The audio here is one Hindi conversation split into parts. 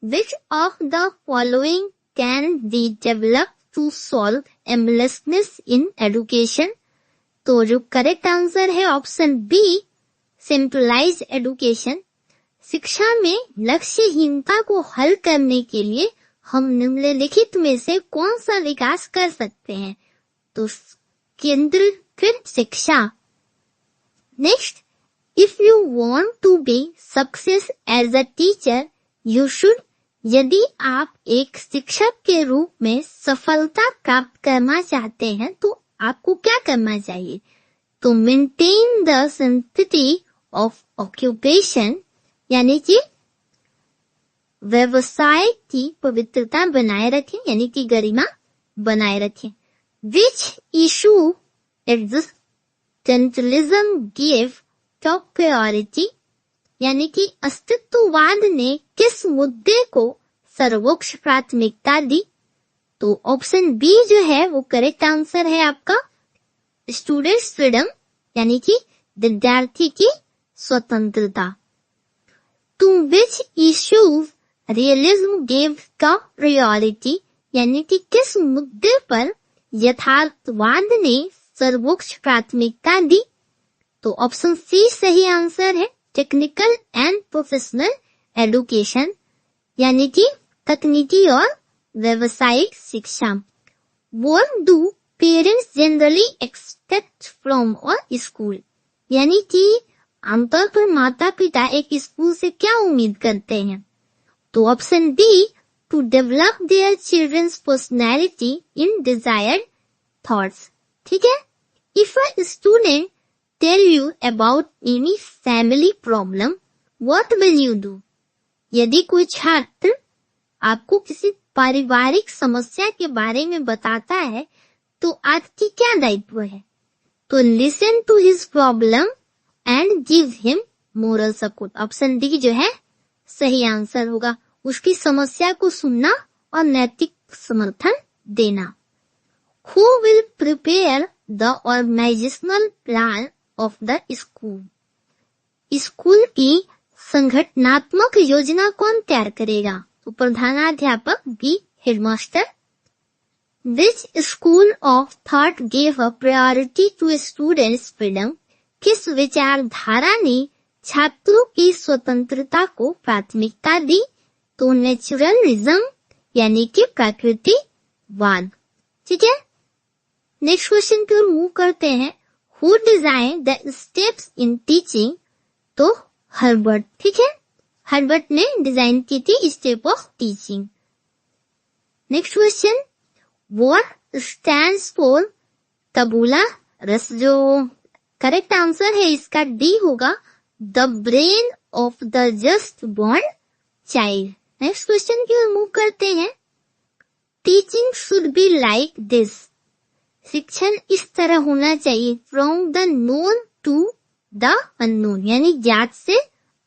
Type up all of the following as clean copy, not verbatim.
Which of the following can be developed to solve aimlessness in education? तो जो करेक्ट आंसर है ऑप्शन बी, सिंपलाइज्ड एजुकेशन। शिक्षा में लक्ष्यहीनता को हल करने के लिए हम निम्नलिखित में से कौन सा विकास कर सकते हैं? तो केंद्रीकृत शिक्षा। Next, if you want to be success as a teacher you should, यदि आप एक शिक्षक के रूप में सफलता प्राप्त करना चाहते हैं तो आपको क्या करना चाहिए? तो maintain the sanctity of occupation, यानी कि व्यवसाय की पवित्रता बनाए रखें, यानी कि गरिमा बनाए रखें। Which issue existentialism give top priority, यानी कि अस्तित्ववाद ने किस मुद्दे को सर्वोच्च प्राथमिकता दी? तो ऑप्शन बी जो है वो करेक्ट आंसर है आपका, स्टूडेंट्स फ्रीडम, यानी कि विद्यार्थी की स्वतंत्रता। To which issues realism give top priority, यानी कि किस मुद्दे पर यथार्थवाद ने सर्वोच्च प्राथमिकता दी? तो ऑप्शन सी सही आंसर है, टेक्निकल एंड प्रोफेशनल एजुकेशन, यानी कि तकनीकी और व्यवसायिक शिक्षा। What do parents generally expect from a school, यानी कि आमतौर पर माता पिता एक स्कूल से क्या उम्मीद करते हैं? तो option B, to develop their children's personality in desired thoughts. ठीक है, if a student tell you about any family problem what will you do, यदि कोई छात्र आपको किसी पारिवारिक समस्या के बारे में बताता है तो आपकी क्या दायित्व है? तो listen to his problem and give him moral support. Option D जो है सही आंसर होगा, उसकी समस्या को सुनना और नैतिक समर्थन देना। Who will prepare the organizational plan of the school? School की संगठनात्मक योजना कौन तैयार करेगा? तो प्रधानाध्यापक B headmaster. Which school of thought gave a priority to students' freedom? किस विचारधारा ने छात्रों की स्वतंत्रता को प्राथमिकता दी? तो नेचुरलिज्म, यानी कि प्रकृतिवाद। ठीक है, नेक्स्ट क्वेश्चन की ओर मूव करते हैं। Who design the steps in teaching? तो हर्बर्ट। ठीक है, हर्बर्ट ने डिजाइन की थी step of teaching. Next question, what stands for tabula rasa? जो करेक्ट आंसर है इसका डी होगा, the brain of the just born child. Next question की ओर मूव करते हैं। Teaching should be like this, शिक्षण इस तरह होना चाहिए, from the known to the unknown, यानी ज्ञात से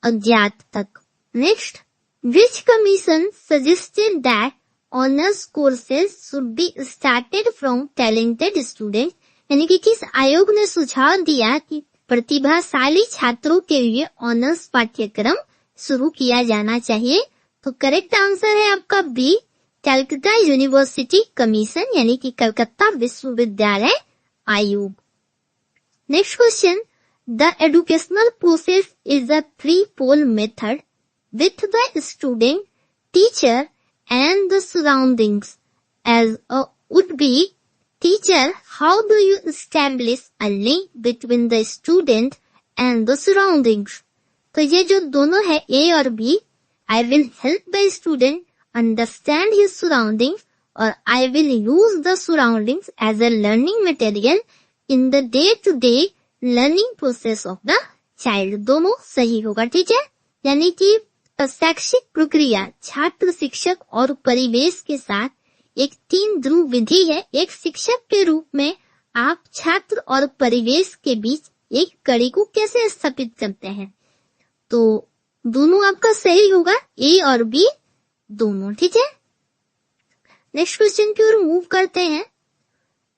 अज्ञात तक। Next, which commission suggested that honours courses should be started from talented student, यानी कि किस आयोग ने सुझाव दिया कि प्रतिभाशाली छात्रों के लिए ऑनर्स पाठ्यक्रम शुरू किया जाना चाहिए? तो करेक्ट आंसर है आपका बी, कलकत्ता यूनिवर्सिटी कमीशन, यानी कि कलकत्ता विश्वविद्यालय आयोग। Next question, the educational process is a three pole method with the student, teacher and the surroundings as a would be teacher, how do you establish a link between the student and the surroundings? तो ये जो दोनों है ए और B, I will help the student understand his surroundings और I will use the surroundings as a learning material in the day-to-day learning process of the child। दोनों सही होगा। ठीक है, यानी कि शैक्षिक प्रक्रिया छात्र, शिक्षक और परिवेश के साथ एक तीन ध्रुव विधि है। एक शिक्षक के रूप में आप छात्र और परिवेश के बीच एक कड़ी को कैसे स्थापित करते हैं? तो दोनों आपका सही होगा, ए और बी दोनों। ठीक है, नेक्स्ट क्वेश्चन की ओर मूव करते हैं।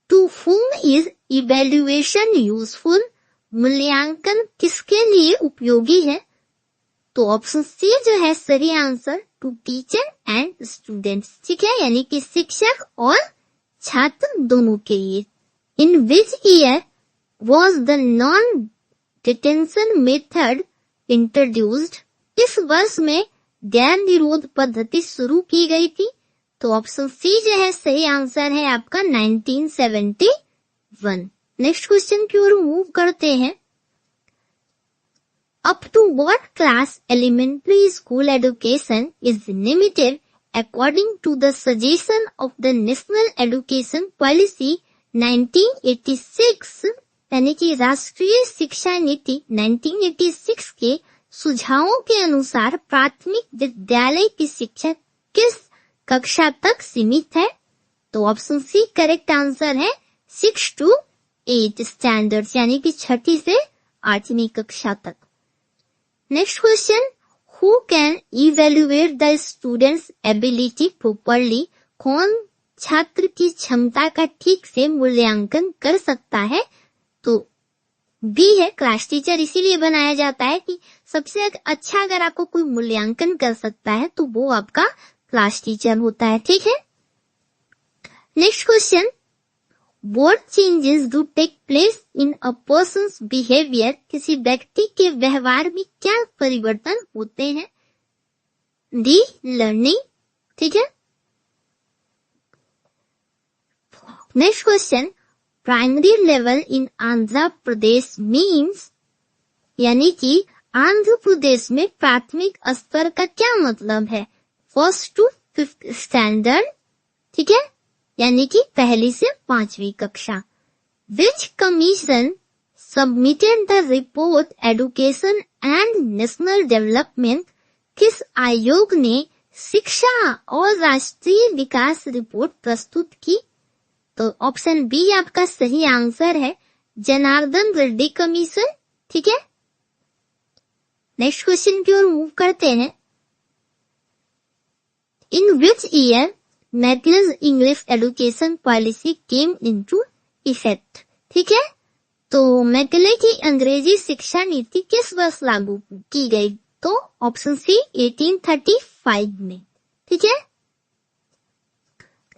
To whom is evaluation useful? मूल्यांकन किसके लिए उपयोगी है? तो ऑप्शन सी जो है सही answer, to teacher and students, ठीक है, यानी कि शिक्षक और छात्र दोनों के लिए। In which year was the non detention method introduced, इस वर्ष में गैर निरोध पद्धति शुरू की गई थी। तो ऑप्शन सी जो है सही आंसर है आपका 1971। नेक्स्ट क्वेश्चन की ओर मूव करते हैं। Up to what class elementary school education is limited according to the suggestion of the national education policy 1986, यानी कि राष्ट्रीय शिक्षा नीति 1986 के सुझावों के अनुसार प्राथमिक विद्यालय की शिक्षा किस कक्षा तक सीमित है? तो ऑप्शन सी करेक्ट आंसर है 6 to 8 स्टैंडर्ड्स, यानी कि 6ठी से 8वीं कक्षा तक। Next question, who can evaluate the students ability properly, कौन छात्र की क्षमता का ठीक से मूल्यांकन कर सकता है? तो बी है क्लास टीचर, इसीलिए बनाया जाता है कि सबसे अच्छा अगर आपको कोई मूल्यांकन कर सकता है तो वो आपका क्लास टीचर होता है, ठीक है। Next question, what changes do take place in a person's behaviour, किसी व्यक्ति के व्यवहार में क्या परिवर्तन होते हैं? डी लर्निंग, ठीक है। Next question, primary level in Andhra Pradesh means, यानी कि आंध्र प्रदेश में प्राथमिक स्तर का क्या मतलब है? 1st to 5th स्टैंडर्ड, ठीक है, यानी कि 1ली से 5वीं कक्षा। Which commission submitted the report education and national development, किस आयोग ने शिक्षा और राष्ट्रीय विकास रिपोर्ट प्रस्तुत की? तो ऑप्शन बी आपका सही आंसर है, जनार्दन रेड्डी कमीशन, ठीक है। नेक्स्ट क्वेश्चन की ओर मूव करते हैं। In which year Macaulay's English education policy came into effect, ठीक है। तो मैकले की अंग्रेजी शिक्षा नीति किस वर्ष लागू की गई? तो ऑप्शन सी 1835 में, ठीक है।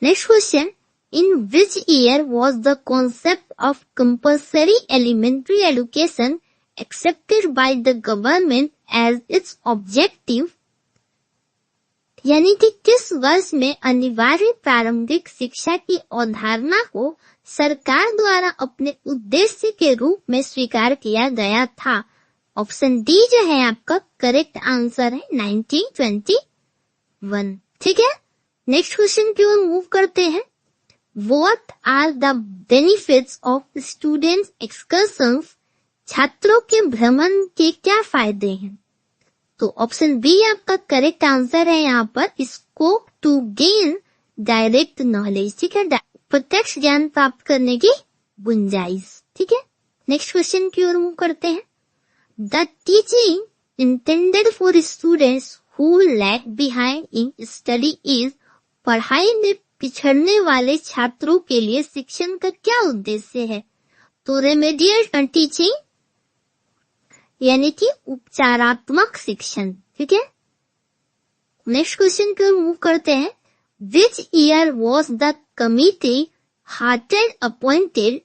Next question, in which year was the concept of compulsory elementary education accepted by the government as its objective, यानी कि किस वर्ष में अनिवार्य प्रारंभिक शिक्षा की अवधारणा को सरकार द्वारा अपने उद्देश्य के रूप में स्वीकार किया गया था? ऑप्शन डी जो है आपका करेक्ट आंसर है 1921, ठीक है। नेक्स्ट क्वेश्चन की ओर मूव करते हैं। What are the benefits of students excursions, छात्रों के भ्रमण के क्या फायदे हैं? तो ऑप्शन बी आपका करेक्ट आंसर है यहाँ पर, scope to gain direct knowledge, ठीक है, प्रत्यक्ष ज्ञान प्राप्त करने की गुंजाइश, ठीक है। नेक्स्ट क्वेश्चन की ओर मूव करते हैं। The teaching intended for students who lag behind in study is, पढ़ाई में पिछड़ने वाले छात्रों के लिए शिक्षण का क्या उद्देश्य है? तो रेमेडियल टीचिंग, यानी कि उपचारात्मक शिक्षण, ठीक है। नेक्स्ट क्वेश्चन की ओर मूव करते हैं। विच year was the committee hearted appointed,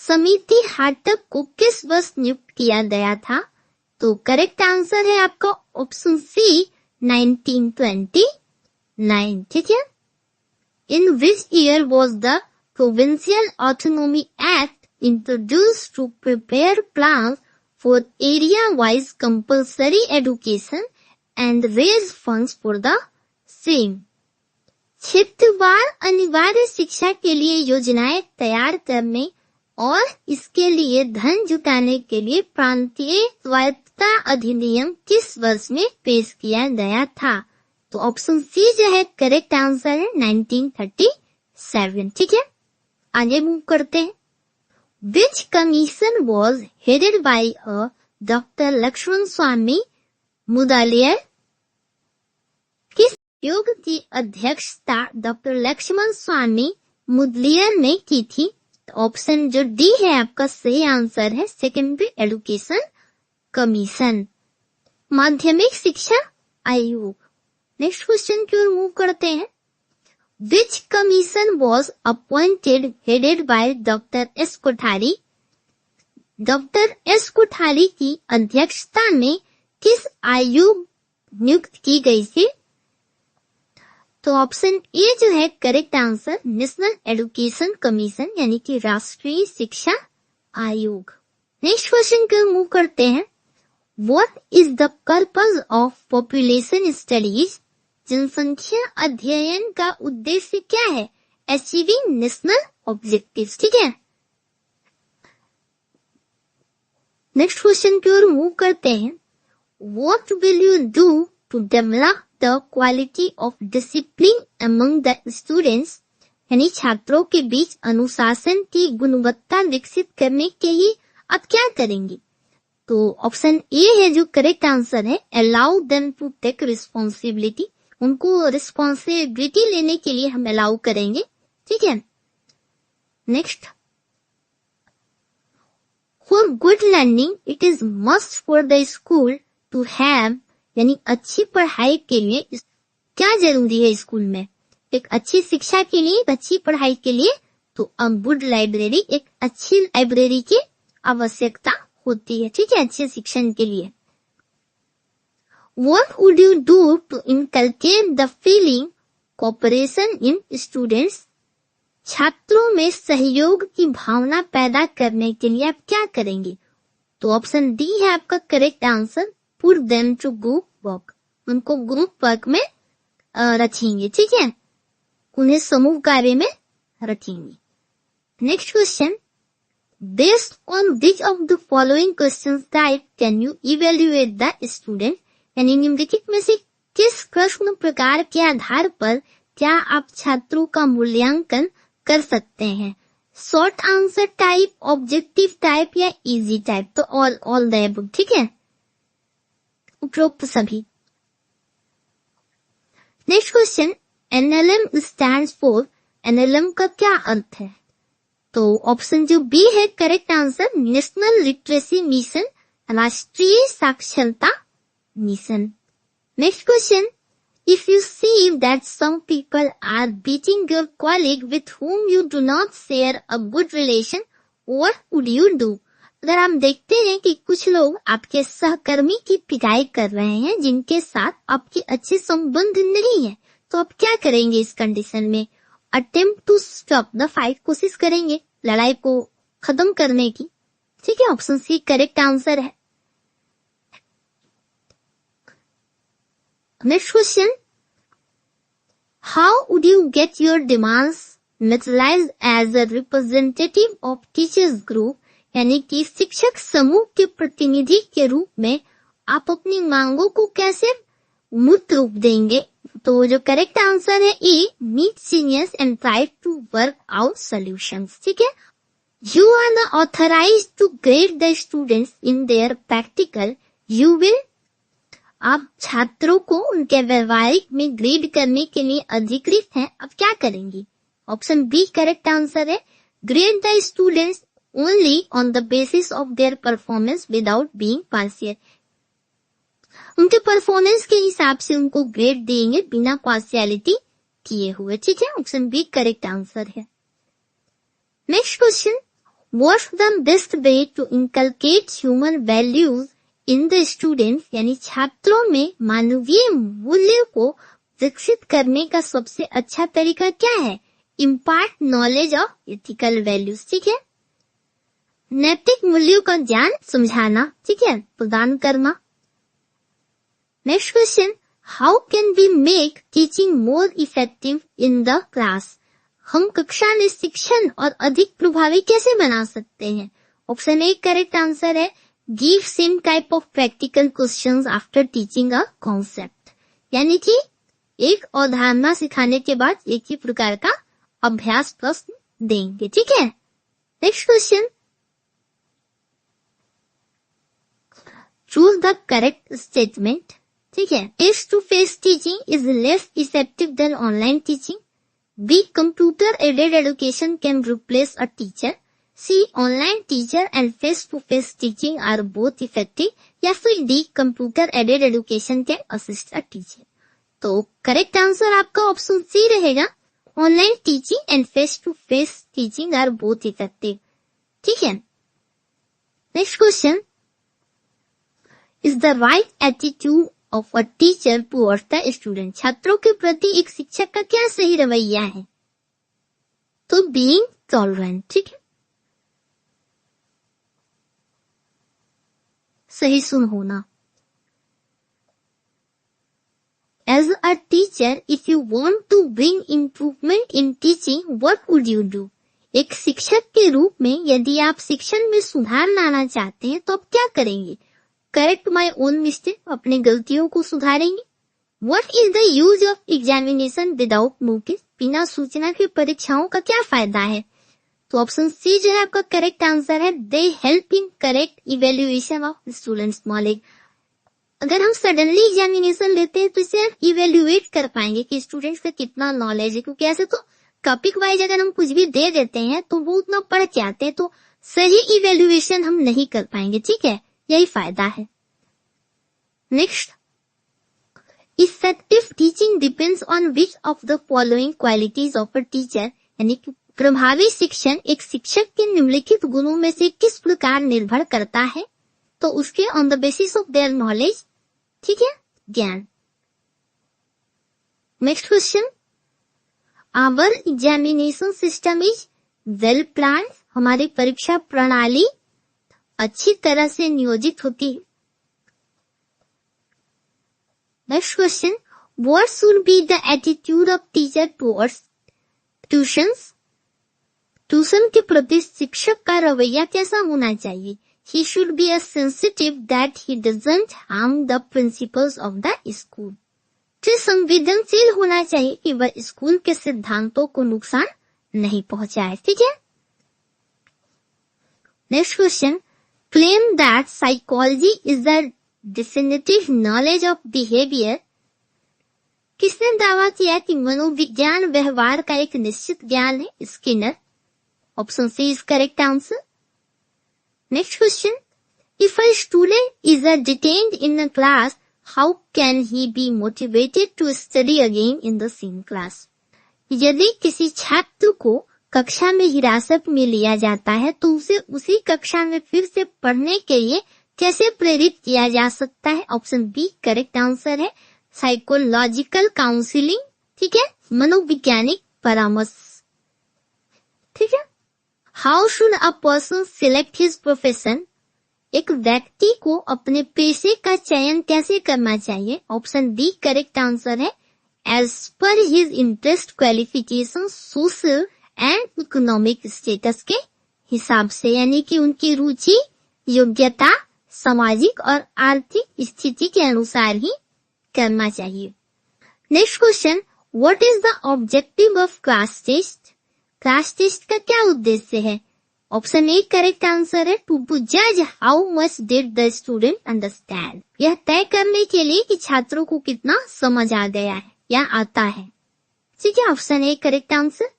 समिति हार्टक को किस वर्ष नियुक्त किया गया था? तो करेक्ट आंसर है आपका ऑप्शन सी 1929, ठीक है। In which year was the Provincial Autonomy Act introduced to prepare plans for area-wise compulsory education and raise funds for the same? क्षेत्रवार अनिवार्य शिक्षा के लिए योजनाएं तैयार करने और इसके लिए धन जुटाने के लिए प्रांतीय स्वायत्तता अधिनियम किस वर्ष में पेश किया गया था? तो ऑप्शन सी जो है करेक्ट आंसर है 1937, ठीक है। आगे मूव करते हैं। Which commission was headed by doctor Lakshman Swami Mudaliar, किस आयोग की अध्यक्षता डॉक्टर लक्ष्मण स्वामी मुदलियर ने की थी? तो ऑप्शन जो डी है आपका सही आंसर है, सेकेंडरी एजुकेशन कमीशन। माध्यमिक शिक्षा आयोग। नेक्स्ट क्वेश्चन की ओर मूव करते हैं। Which commission was appointed headed by doctor S Kothari. Doctor S Kothari की अध्यक्षता में किस आयोग नियुक्त की गई थी? तो ऑप्शन ए जो है correct answer national education commission यानी कि राष्ट्रीय शिक्षा आयोग। नेक्स्ट क्वेश्चन की ओर मूव करते हैं। What is the purpose of population studies. जनसंख्या अध्ययन का उद्देश्य क्या है? Achieving national objectives. ठीक है, नेक्स्ट क्वेश्चन की ओर मूव करते हैं। What will you do to develop the quality of discipline among the students. यानी छात्रों के बीच अनुशासन की गुणवत्ता विकसित करने के लिए आप क्या करेंगे? तो ऑप्शन ए है जो करेक्ट आंसर है, allow them to take responsibility. उनको रिस्पॉन्सिबिलिटी लेने के लिए हम अलाउ करेंगे। ठीक है, next, for good learning it is must for the school to have. यानी अच्छी पढ़ाई के लिए क्या जरूरी है स्कूल में? एक अच्छी शिक्षा के लिए, एक अच्छी पढ़ाई के लिए तो अ गुड लाइब्रेरी, एक अच्छी लाइब्रेरी की आवश्यकता होती है। ठीक है, अच्छे शिक्षण के लिए। What would you do to inculcate the feeling cooperation in students? छात्रों में सहयोग की भावना पैदा करने के लिए आप क्या करेंगे? तो ऑप्शन डी है आपका correct answer, put them to group work. उनको ग्रुप वर्क में रखेंगे। ठीक है, उन्हें समूह कार्य में रखेंगे। Next question, based on which of the following question type can you evaluate the student. यानी निम्नलिखित में से किस प्रश्न प्रकार के आधार पर क्या आप छात्रों का मूल्यांकन कर सकते हैं? Short answer type, objective type या इजी टाइप? तो ऑल द अबव। ठीक है, उपरोक्त सभी। Next question, NLM stands for. NLM का क्या अर्थ है? तो ऑप्शन जो बी है correct answer, national literacy mission, राष्ट्रीय साक्षरता mission. Next question, if you see that some people are beating your colleague with whom you do not share a good relation, what would you do? अगर आप देखते हैं कि कुछ लोग आपके सहकर्मी की पिटाई कर रहे हैं जिनके साथ आपके अच्छे संबंध नहीं है, तो आप क्या करेंगे इस कंडीशन में? Attempt to stop the fight, कोशिश करेंगे लड़ाई को खत्म करने की। ठीक है, ऑप्शन सी करेक्ट आंसर है। Next question, how would you get your demands materialised as a representative of teachers group. यानी कि शिक्षक समूह के प्रतिनिधि के रूप में आप अपनी मांगों को कैसे मूर्त रूप देंगे? तो जो करेक्ट आंसर है E, meet seniors and try to work out solutions. ठीक है, you are the authorised to grade the students in their practical. You will, आप छात्रों को उनके व्यवहारिक में ग्रेड करने के लिए अधिकृत हैं। अब क्या करेंगे? ऑप्शन बी करेक्ट आंसर है, grade the students only on the basis of their performance without being partial. उनके परफॉर्मेंस के हिसाब से उनको ग्रेड देंगे बिना पार्शियलिटी किए हुए। ठीक है, ऑप्शन बी करेक्ट आंसर है। Next question, what's the best way to inculcate human values in the students. यानी छात्रों में मानवीय मूल्यों को विकसित करने का सबसे अच्छा तरीका क्या है? Impart knowledge of ethical values. ठीक है, नैतिक मूल्यों का ज्ञान समझाना। ठीक है, प्रदान करना। Next question, how can we make teaching more effective in the class. हम कक्षा में शिक्षण और अधिक प्रभावी कैसे बना सकते हैं? ऑप्शन ए करेक्ट आंसर है, give same type of practical questions after teaching a concept. यानी कि एक अवधारणा सिखाने के बाद एक ही प्रकार का अभ्यास प्रश्न देंगे। ठीक है, next question, choose the correct statement. ठीक है, face to face teaching is less effective than online teaching. B, computer aided education can replace a teacher. C online teacher and face to face teaching are both effective, या फिर D computer aided education can assist a teacher. तो करेक्ट आंसर आपका ऑप्शन सी रहेगा, online teaching and face to face teaching are both effective. ठीक है, next question, is the right attitude of a teacher towards the student, छात्रों के प्रति एक शिक्षक का क्या सही रवैया है? तो बीइंग टॉलरेंट। ठीक है, सही सुन होना। As a teacher, if you want to bring improvement in teaching, what would you do? एक शिक्षक के रूप में यदि आप शिक्षण में सुधार लाना चाहते हैं तो आप क्या करेंगे? करेक्ट माई ओन मिस्टेक, अपने गलतियों को सुधारेंगे। What is the use of examination without notice? बिना सूचना के परीक्षाओं का क्या फायदा है? तो ऑप्शन सी जो है आपका करेक्ट आंसर है, they help in correct evaluation of students knowledge. अगर हम सडनली एग्जामिनेशन लेते हैं तो इसे हम इवेल्युएट कर पाएंगे कि स्टूडेंट्स का कितना नॉलेज है, क्योंकि ऐसे तो टॉपिक वाइज अगर हम कुछ भी दे देते हैं तो वो उतना पढ़ के आते हैं तो सही इवेल्युएशन हम नहीं कर पाएंगे। ठीक है, यही फायदा है। Next, effective teaching depends on which of the following qualities of a teacher, यानी कि प्रभावी शिक्षण एक शिक्षक के निम्नलिखित गुणों में से किस प्रकार निर्भर करता है? तो उसके on the basis of their knowledge. ठीक है, ज्ञान। Next question, our examination system is well plan, हमारी परीक्षा प्रणाली अच्छी तरह से नियोजित होती है। Next question, what should be the attitude of teacher towards tuitions, tuition के प्रति शिक्षक का रवैया कैसा होना चाहिए? He should be as sensitive that he doesn't harm the principles of the school. तो संवेदनशील होना चाहिए कि वह स्कूल के सिद्धांतों को नुकसान नहीं पहुंचाए। ठीक है, next question, claim that psychology is the definitive knowledge of behaviour, किसने दावा किया कि मनोविज्ञान व्यवहार का एक निश्चित ज्ञान है? Skinner. Option C is correct answer. Next question, if a student is detained in a class, how can he be motivated to study again in the same class? यदि किसी छात्र को कक्षा में हिरासत में लिया जाता है तो उसे उसी कक्षा में फिर से पढ़ने के लिए कैसे प्रेरित किया जा सकता है? ऑप्शन बी करेक्ट आंसर है, साइकोलॉजिकल काउंसलिंग। ठीक है, मनोवैज्ञानिक परामर्श। ठीक है, how should a person select his profession, एक व्यक्ति को अपने पेशे का चयन कैसे करना चाहिए? ऑप्शन डी करेक्ट आंसर है, as per his interest, qualification, social and economic status के हिसाब से, यानी कि उनकी रुचि, योग्यता, सामाजिक और आर्थिक स्थिति के अनुसार ही करना चाहिए। Next question, what is the objective of class test, class test का क्या उद्देश्य है? ऑप्शन ए करेक्ट आंसर है, टू जज how much did the student understand, यह तय करने के लिए कि छात्रों को कितना समझ आ गया है या आता है। ठीक है, option A correct answer.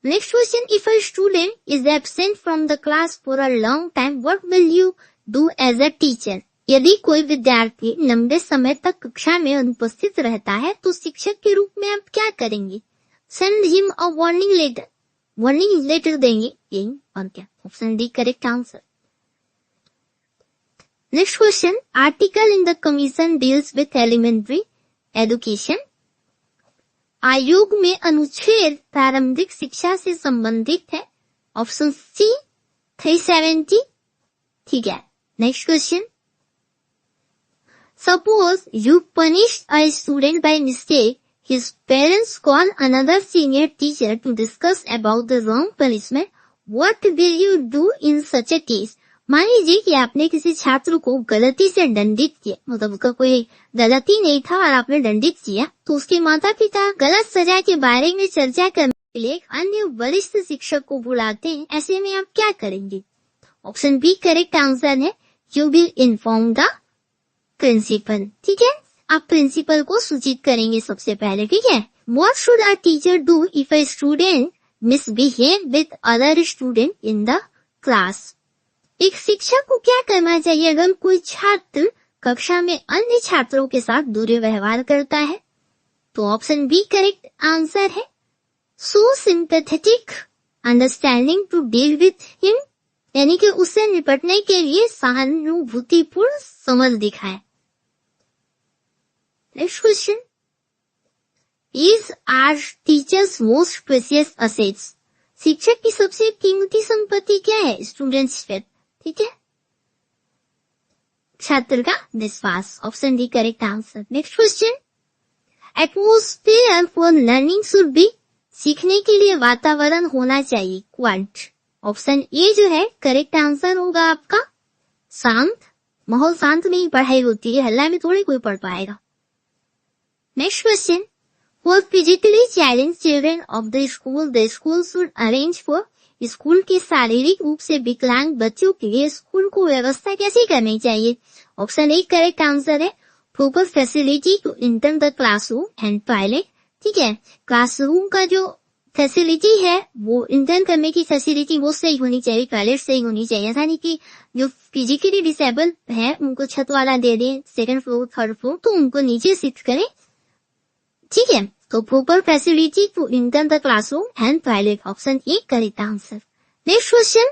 Next question, if a student is absent from the class for a long time, what will you do as a teacher, यदि कोई विद्यार्थी लंबे समय तक कक्षा में अनुपस्थित रहता है तो शिक्षक के रूप में आप क्या करेंगे? Send him a warning letter, warning letter देंगे, यही और क्या? Option D correct answer. Next question, article in the commission deals with elementary education, आयोग में अनुच्छेद प्रारंभिक शिक्षा से संबंधित है। Option C 370। ठीक है, next question, suppose you punish a student by mistake, his parents call another senior teacher to discuss about the wrong punishment, what will you do in such a case? मान लीजिए कि आपने किसी छात्र को गलती से दंडित किया, मतलब उसका कोई गलती नहीं था और आपने दंडित किया, तो उसके माता पिता गलत सजा के बारे में चर्चा करने के लिए अन्य वरिष्ठ शिक्षक को बुलाते हैं, ऐसे में आप क्या करेंगे? ऑप्शन बी करेक्ट आंसर है, you will inform the principal. ठीक है, आप प्रिंसिपल को सूचित करेंगे सबसे पहले। ठीक है, what should a teacher do if a student misbehave with other student in the class. एक शिक्षक को क्या करना चाहिए अगर कोई छात्र कक्षा में अन्य छात्रों के साथ दुर्व्यवहार करता है? तो ऑप्शन बी करेक्ट आंसर है. So sympathetic understanding to deal with him, यानी कि उससे निपटने के लिए सहानुभूतिपूर्ण समझ दिखाए. Next question. Is are teachers most precious assets? शिक्षक की सबसे कीमती संपत्ति क्या है? Students faith. ठीक है, छात्र का विश्वास. Option D correct answer. Next question. Atmosphere for learning should be, सीखने के लिए वातावरण होना चाहिए. क्वांट. ऑप्शन ए जो है करेक्ट आंसर होगा आपका. शांत, माहौल शांत में ही पढ़ाई होती है, हल्ला में थोड़ी कोई पढ़ पाएगा. Next question. For physically challenge children of the school should arrange for, school के शारीरिक रूप से विकलांग बच्चों के लिए स्कूल को व्यवस्था कैसी करनी चाहिए? ऑप्शन ए करेक्ट आंसर है. Proper facility to enter the classroom and toilet. ठीक है, क्लासरूम का जो फैसिलिटी है वो इंटर्न करने की फैसिलिटी वो सही होनी चाहिए, टॉयलेट सही होनी चाहिए. ऐसा नहीं कि जो फिजिकली डिसेबल है उनको छत वाला दे दें, सेकंड फ्लोर थर्ड फ्लोर, तो उनको नीचे शिफ्ट करें. ठीक है, तो proper facility to enter the classroom and toilet. Option A correct answer. Next question.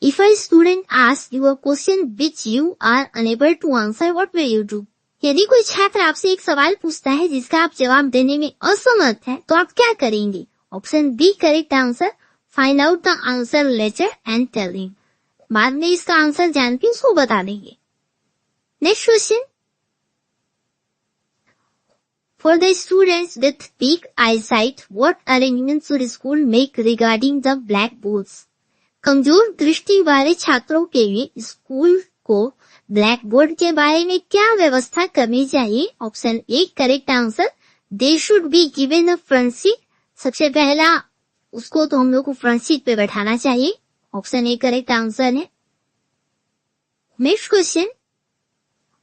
If a student asks you a question which you are unable to answer, what will you do? यदि कोई छात्र आपसे एक सवाल पूछता है जिसका आप जवाब देने में असमर्थ है तो आप क्या करेंगे? Option B correct answer. Find out the answer later and tell him, बाद में इसका आंसर जान के उसको बता देंगे. Next question. For the students with weak eyesight, what arrangements should school make regarding the blackboards? कमजोर दृष्टि वाले छात्रों के लिए स्कूल को ब्लैक बोर्ड के बारे में क्या व्यवस्था करनी चाहिए? Option A correct answer. They should be given a front seat. सबसे पहला उसको तो हम लोग को फ्रंट सीट पे बैठाना चाहिए. ऑप्शन ए करेक्ट आंसर है. Next question.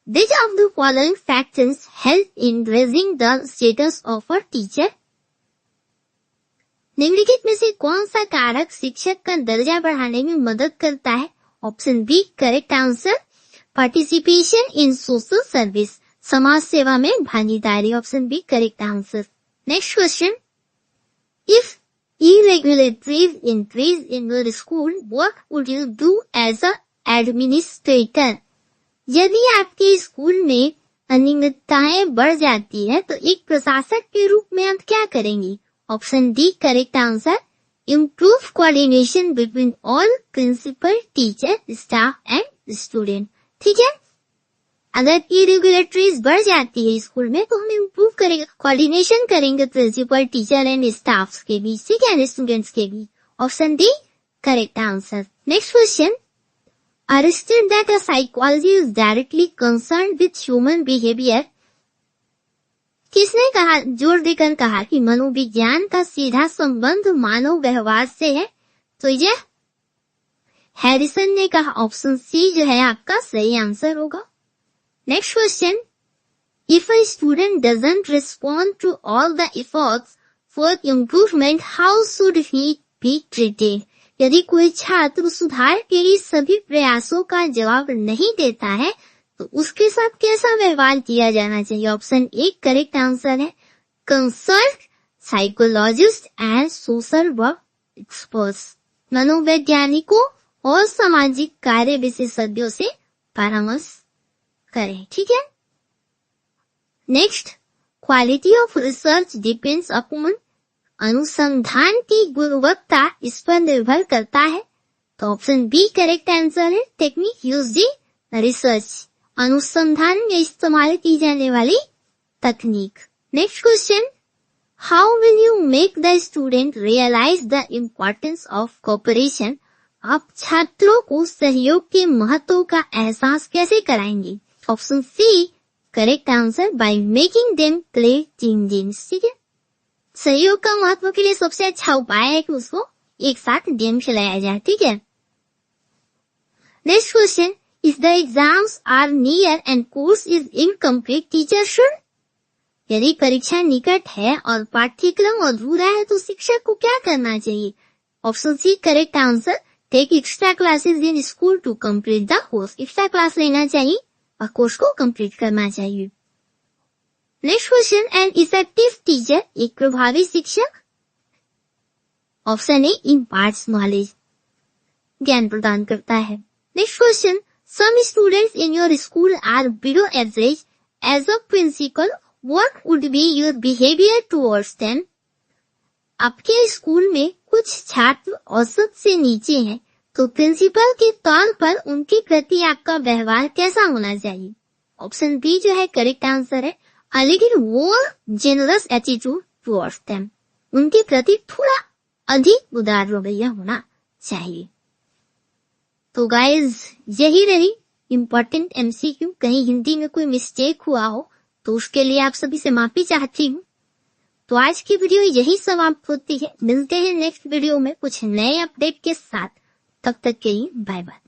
Which of the following factors help in raising the status of a teacher? निम्नलिखित में से कौन सा कारक शिक्षक का दर्जा बढ़ाने में मदद करता है? Option B correct answer. Participation in social service, समाज सेवा में भागीदारी. Option B correct answer. Next question. If irregularities increase in your school, what would you do as a administrator? यदि आपके स्कूल में अनियमितताएं बढ़ जाती है तो एक प्रशासक के रूप में आप क्या करेंगे? Option D correct answer. Improve coordination between all principal, teacher, staff and student. ठीक है, अगर इरेगुलरिटीज बढ़ जाती है स्कूल में तो हम इम्प्रूव करेंगे, कोऑर्डिनेशन करेंगे प्रिंसिपल, टीचर एंड स्टाफ के बीच, ठीक है, स्टूडेंट्स के बीच. Option D correct answer. Next question. Arrested that a psychology is directly concerned with human behavior. किसने कहा, जोर देकर कहा कि मनोविज्ञान का सीधा संबंध मानव व्यवहार से है? तो ये हैरिसन ने कहा. ऑप्शन सी जो है आपका सही आंसर होगा. Next question. If a student doesn't respond to all the efforts for improvement, how should he be treated? यदि कोई छात्र सुधार के लिए सभी प्रयासों का जवाब नहीं देता है तो उसके साथ कैसा व्यवहार किया जाना चाहिए? ऑप्शन ए करेक्ट आंसर है. Consult psychologist and social work experts, मनोवैज्ञानिकों और सामाजिक कार्य विशेषज्ञों से परामर्श करें. ठीक है. Next. Quality of research depends upon, अनुसंधान की गुणवत्ता इस पर निर्भर करता है. तो ऑप्शन बी करेक्ट आंसर है. टेक्निक यूज्ड इन रिसर्च, अनुसंधान में इस्तेमाल की जाने वाली तकनीक. Next question. How will you make the student realise the importance of cooperation? आप छात्रों को सहयोग के महत्व का एहसास कैसे कराएंगे? Option C correct answer. By making them play team games. ठीक है, सहयोग का महत्व के लिए सबसे अच्छा उपाय है कि उसको एक साथ गेम खिलाया जाए. ठीक है. Next question. If the exams are near and course is incomplete, teacher should, यदि परीक्षा निकट है और पाठ्यक्रम अधूरा है तो शिक्षक को क्या करना चाहिए? Option C correct answer, take extra classes in school to complete the course. Extra class लेना चाहिए और कोर्स को कंप्लीट करना चाहिए। Next question, an effective teacher, एक प्रभावी शिक्षक। ऑप्शन ए इम्पार्ट्स नॉलेज, ज्ञान प्रदान करता है। Next question, some students in your school are below average, as a principal what would be your behaviour towards them? आपके स्कूल में कुछ छात्र औसत से नीचे हैं, तो प्रिंसिपल के तौर पर उनके प्रति आपका व्यवहार कैसा होना चाहिए? ऑप्शन बी जो है करेक्ट आंसर है, a little more generous attitude towards them, उनके प्रति थोड़ा अधिक उदार रवैया होना चाहिए। तो गाइज यही रही इम्पोर्टेंट एमसीक्यू। कहीं हिंदी में कोई मिस्टेक हुआ हो तो उसके लिए आप सभी से माफी चाहती हूँ। तो आज की वीडियो यही समाप्त होती है। मिलते हैं नेक्स्ट वीडियो में कुछ नए अपडेट के साथ। तब तक के लिए बाय बाय।